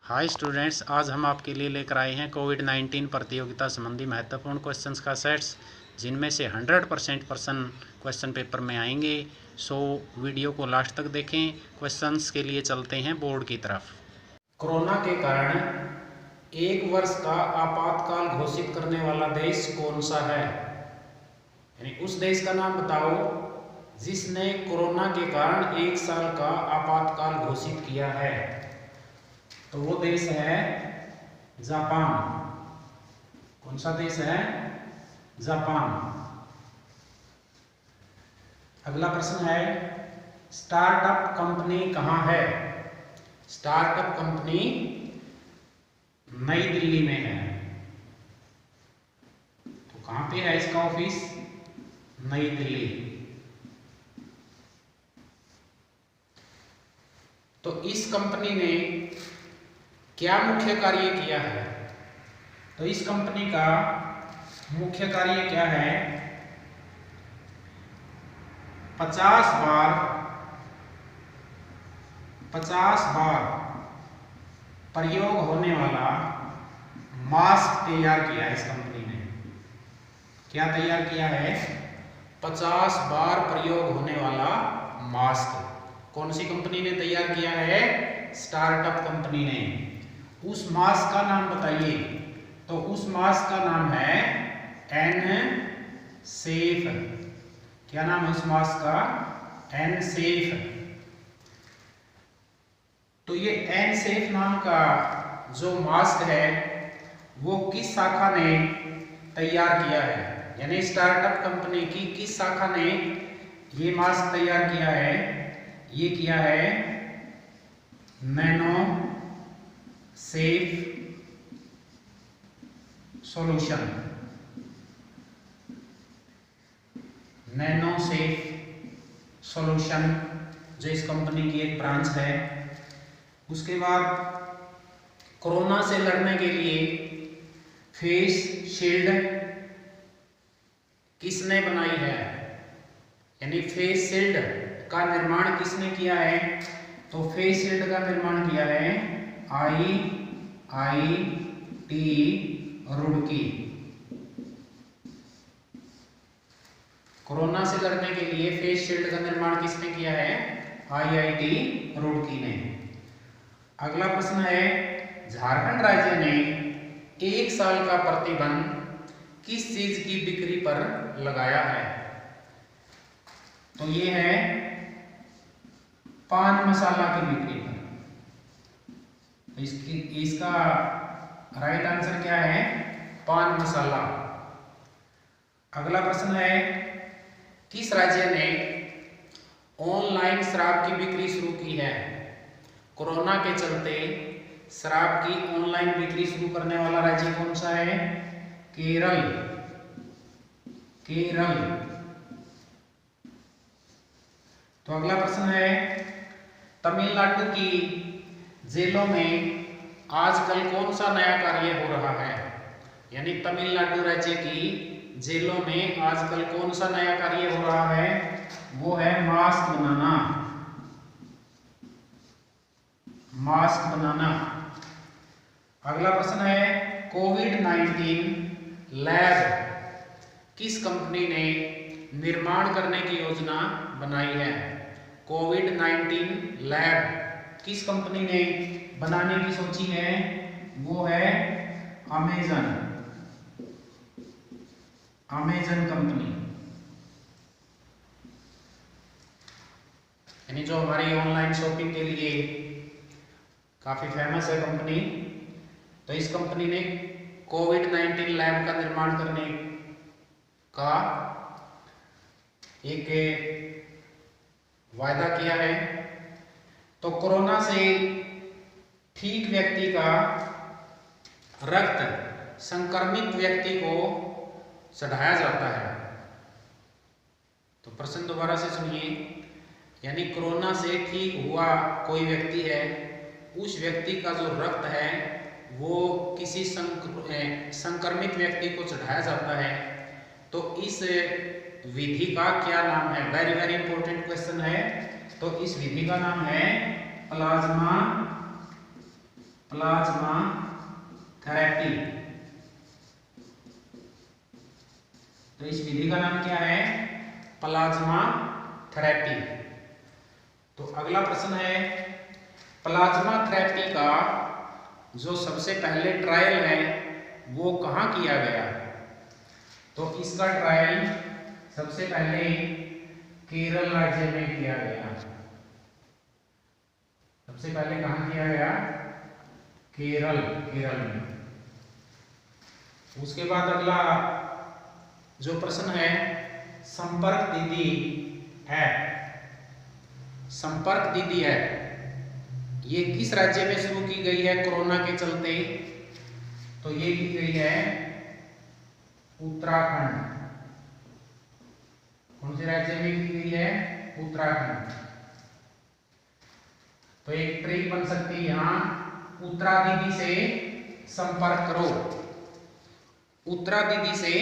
Hi students, आज हम आपके लिए लेकर आए हैं कोविड-19 प्रतियोगिता संबंधी महत्वपूर्ण क्वेश्चंस का सेट्स, जिनमें से 100% प्रश्न क्वेश्चन पेपर में आएंगे। सो वीडियो को लास्ट तक देखें। क्वेश्चंस के लिए चलते हैं बोर्ड की तरफ। कोरोना के कारण 1 वर्ष का आपातकाल घोषित करने वाला देश कौन सा है? यानी उस देश का नाम बताओ जिसने कोरोना के कारण 1 साल का आपातकाल घोषित किया है। तो वो देश है जापान। कौन सा देश है? जापान। अगला प्रश्न है, स्टार्टअप कंपनी कहाँ है? स्टार्टअप कंपनी नई दिल्ली में है। तो कहाँ पे है इसका ऑफिस? नई दिल्ली। तो इस कंपनी ने क्या मुख्य कार्य किया है? तो इस कंपनी का मुख्य कार्य क्या है? 50 बार प्रयोग होने वाला मास्क तैयार किया है इस कंपनी ने। क्या तैयार किया है? 50 बार प्रयोग होने वाला मास्क। कौन सी कंपनी ने तैयार किया है? स्टार्टअप कंपनी ने। उस मास्क का नाम बताइए। तो उस मास्क का नाम है एनसेफ। क्या नाम है उस मास्क का? एनसेफ। तो ये एनसेफ नाम का जो मास्क है वो किस शाखा ने तैयार किया है? यानी स्टार्टअप कंपनी की किस शाखा ने ये मास्क तैयार किया है? ये किया है nano safe solution. Nano safe solution जो इस कंपनी की एक ब्रांच है। उसके बाद कोरोना से लड़ने के लिए फेस शील्ड किसने बनाई है? यानी फेस शील्ड का निर्माण किसने किया है? तो फेस शील्ड का निर्माण किया है IIT रुड़की। कोरोना से लड़ने के लिए फेस शील्ड का निर्माण किसने किया है? IIT रुड़की ने। अगला प्रश्न है, झारखंड राज्य ने 1 साल का प्रतिबंध किस चीज की बिक्री पर लगाया है? तो ये है पान मसाला की बिक्री पर। इसका राइट आंसर क्या है? पान मसाला। अगला प्रश्न है, किस राज्य ने ऑनलाइन शराब की बिक्री शुरू की है? कोरोना के चलते शराब की ऑनलाइन बिक्री शुरू करने वाला राज्य कौन सा है? केरल। केरल। तो अगला प्रश्न है, तमिलनाडु की जेलों में आजकल कौन सा नया कार्य हो रहा है? यानी तमिलनाडु राज्य की जेलों में आजकल कौन सा नया कार्य हो रहा है? वो है मास्क बनाना। मास्क बनाना। अगला प्रश्न है, कोविड-19 लैब किस कंपनी ने निर्माण करने की योजना बनाई है? कोविड-19 लैब किस कंपनी ने बनाने की सोची है? वो है अमेजन। Amazon company. यानी जो हमारी ऑनलाइन शॉपिंग के लिए काफी फेमस है कंपनी। तो इस कंपनी ने कोविड-19 लैब का निर्माण करने का एक वायदा किया है। तो कोरोना से ठीक व्यक्ति का रक्त संक्रमित व्यक्ति को चढ़ाया जाता है। तो प्रश्न दोबारा से सुनिए। यानी कोरोना से ठीक हुआ कोई व्यक्ति है, उस व्यक्ति का जो रक्त है वो किसी संक्रमित व्यक्ति को चढ़ाया जाता है। तो इस विधि का क्या नाम है? वेरी वेरी इंपॉर्टेंट क्वेश्चन है। तो इस विधि का नाम है प्लाज्मा प्लाज्मा थेरेपी। तो इस विधि का नाम क्या है? Plasma therapy. तो अगला प्रश्न है, प्लाज्मा थेरेपी का जो सबसे पहले ट्रायल है वो कहाँ किया गया? तो इसका ट्रायल सबसे पहले केरल राज्य में किया गया। सबसे पहले कहाँ किया गया? केरल में। उसके बाद अगला जो प्रश्न है, संपर्क दीदी ऐप। संपर्क दीदी ऐप ये किस राज्य में शुरू की गई है कोरोना के चलते? तो ये की गई है उत्तराखंड। कौन से राज्य में की गई है? उत्तराखंड। तो एक ट्रिक बन सकती है यहां, उत्तरा दीदी से संपर्क करो। उत्तरा दीदी से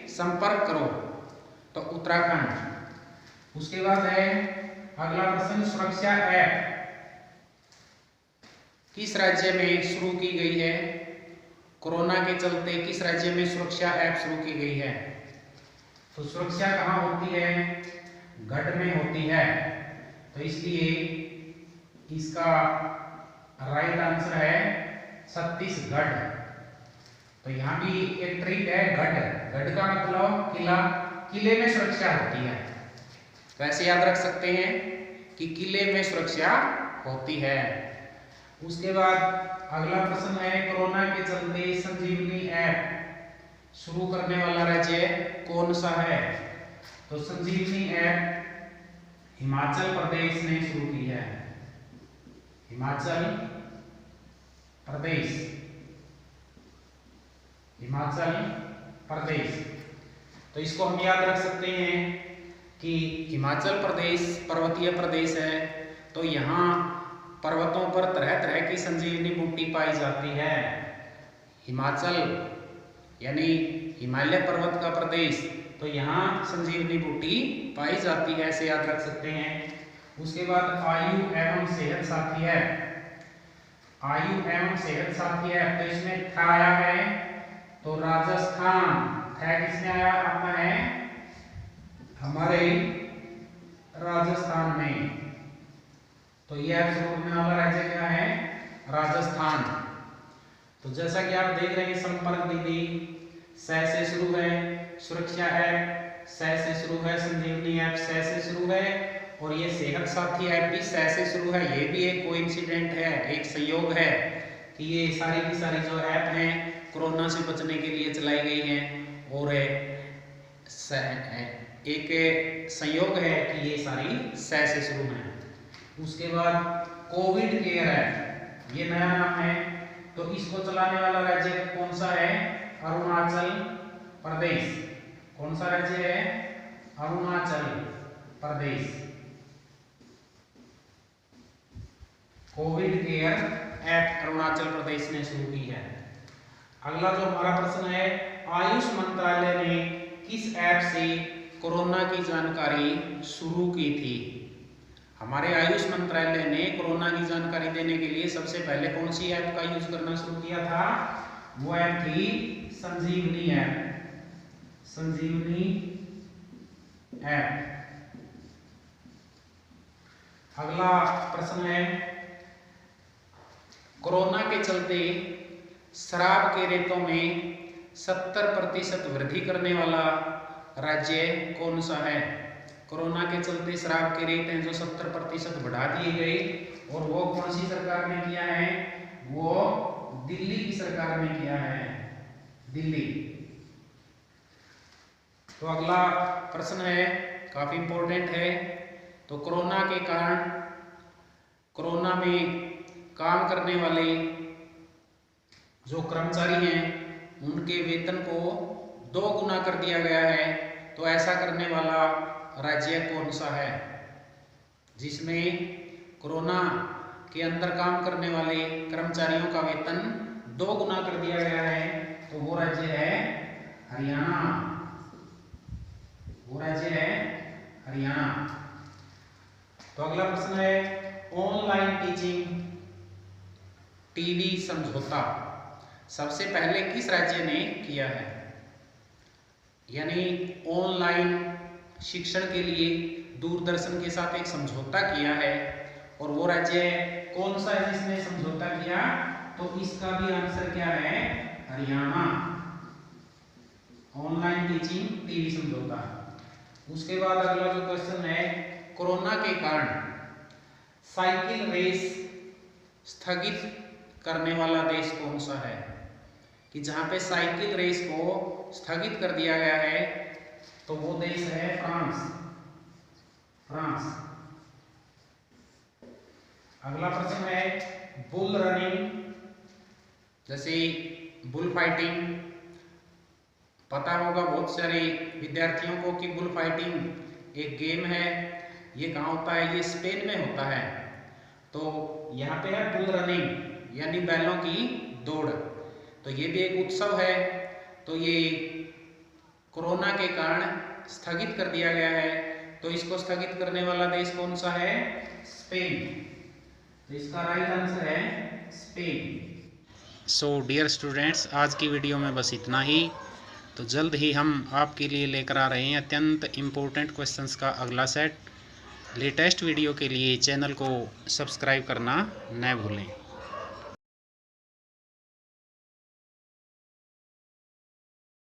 संपर्क करो, तो उत्तराखंड। उसके बाद है अगला प्रश्न, सुरक्षा ऐप किस राज्य में शुरू की गई है? कोरोना के चलते किस राज्य में सुरक्षा ऐप शुरू की गई है? तो सुरक्षा कहाँ होती है? गढ़ में होती है। तो इसलिए इसका राइट आंसर है छत्तीसगढ़। तो यहाँ भी एक ट्रिक है, गढ़ का मतलब किला, किले में सुरक्षा होती है। तो ऐसे याद रख सकते हैं कि किले में सुरक्षा होती है। उसके बाद अगला प्रश्न है, कोरोना के चलते संजीवनी ऐप शुरू करने वाला राज्य कौन सा है? तो संजीवनी ऐप हिमाचल प्रदेश ने शुरू की है। हिमाचल प्रदेश। तो इसको हम याद रख सकते हैं कि हिमाचल प्रदेश पर्वतीय प्रदेश है, तो यहाँ पर्वतों पर तरह तरह की संजीवनी बूटी पाई जाती है। हिमाचल यानी हिमालय पर्वत का प्रदेश, तो यहाँ संजीवनी बूटी पाई जाती है, ऐसे याद रख सकते हैं। उसके बाद आयु एवं सेहत साथी है। आयु एवं सेहत साथी है, तो इसमें था आया है, तो राजस्थान है, किसने आया? आता है हमारे राजस्थान में। तो यह शुरू होने वाला राज्य क्या है? राजस्थान। तो जैसा कि आप देख रहे हैं, संपर्क दीदी स से शुरू है, सुरक्षा ऐप स से शुरू है, संजीवनी ऐप स से शुरू है, और ये सेहत साथी ऐप भी स से शुरू है। ये भी एक कोइंसिडेंट है, एक संयोग है कि ये सारी की सारी जो ऐप हैं कोरोना से बचने के लिए चलाई गई हैं, और एक संयोग है कि ये सारी स से शुरू हैं। उसके बाद कोविड केयर ऐप, ये नया नाम है, तो इसको चलाने वाला राज्य कौन सा है? अरुणाचल प्रदेश। कौन सा राज्य है? Arunachal Pradesh. Covid care app Arunachal Pradesh ने शुरू की है। अगला जो हमारा प्रश्न है, आयुष मंत्रालय ने किस ऐप से कोरोना की जानकारी शुरू की थी? हमारे आयुष मंत्रालय ने कोरोना की जानकारी देने के लिए सबसे पहले कौन सी ऐप का यूज करना शुरू किया था? वो ऐप थी संजीवनी ऐप। संजीवनी ऐप। अगला प्रश्न है, कोरोना के चलते शराब के रेटों में 70% वृद्धि करने वाला राज्य कौन सा है? कोरोना के चलते शराब के रेट हैं जो 70% बढ़ा दिए गए, और वो कौन सी सरकार ने किया है? वो दिल्ली की सरकार ने किया है, दिल्ली। तो अगला प्रश्न है, काफी इंपॉर्टेंट है। तो कोरोना के कारण कोरोना में काम करने वाले जो कर्मचारी हैं उनके वेतन को 2 गुना कर दिया गया है। तो ऐसा करने वाला राज्य कौन सा है जिसमें कोरोना के अंदर काम करने वाले कर्मचारियों का वेतन 2 गुना कर दिया गया है? तो वो राज्य है हरियाणा। वो राज्य है हरियाणा। तो अगला प्रश्न है, ऑनलाइन टीवी समझौता सबसे पहले किस राज्य ने किया है? यानी ऑनलाइन शिक्षण के लिए दूरदर्शन के साथ एक समझौता किया है, और वो राज्य कौन सा है जिसने समझौता किया? तो इसका भी आंसर क्या है? हरियाणा। ऑनलाइन टीचिंग टीवी समझौता। उसके बाद अगला जो क्वेश्चन है, कोरोना के कारण साइकिल रेस स्थगित करने वाला देश कौन सा है? कि जहां पे साइकिल रेस को स्थगित कर दिया गया है तो वो देश है फ्रांस। अगला प्रश्न है, बुल रनिंग, जैसे बुल फाइटिंग, पता होगा बहुत सारे विद्यार्थियों को कि बुल फाइटिंग एक गेम है। ये कहाँ होता है? ये स्पेन में होता है। तो यहाँ पे है बुल रनिंग यानी बैलों की दौड़। तो ये भी एक उत्सव है। तो ये कोरोना के कारण स्थगित कर दिया गया है। तो इसको स्थगित करने वाला देश कौन सा है? स्पेन। तो इसका राइट आंसर है स्पेन। सो डियर स्टूडेंट्स, आज की वीडियो में बस इतना ही। तो जल्द ही हम आपके लिए लेकर आ रहे हैं अत्यंत इम्पोर्टेंट क्वेश्चंस का अगला सेट। लेटेस्ट वीडियो के लिए चैनल को सब्सक्राइब करना न भूलें।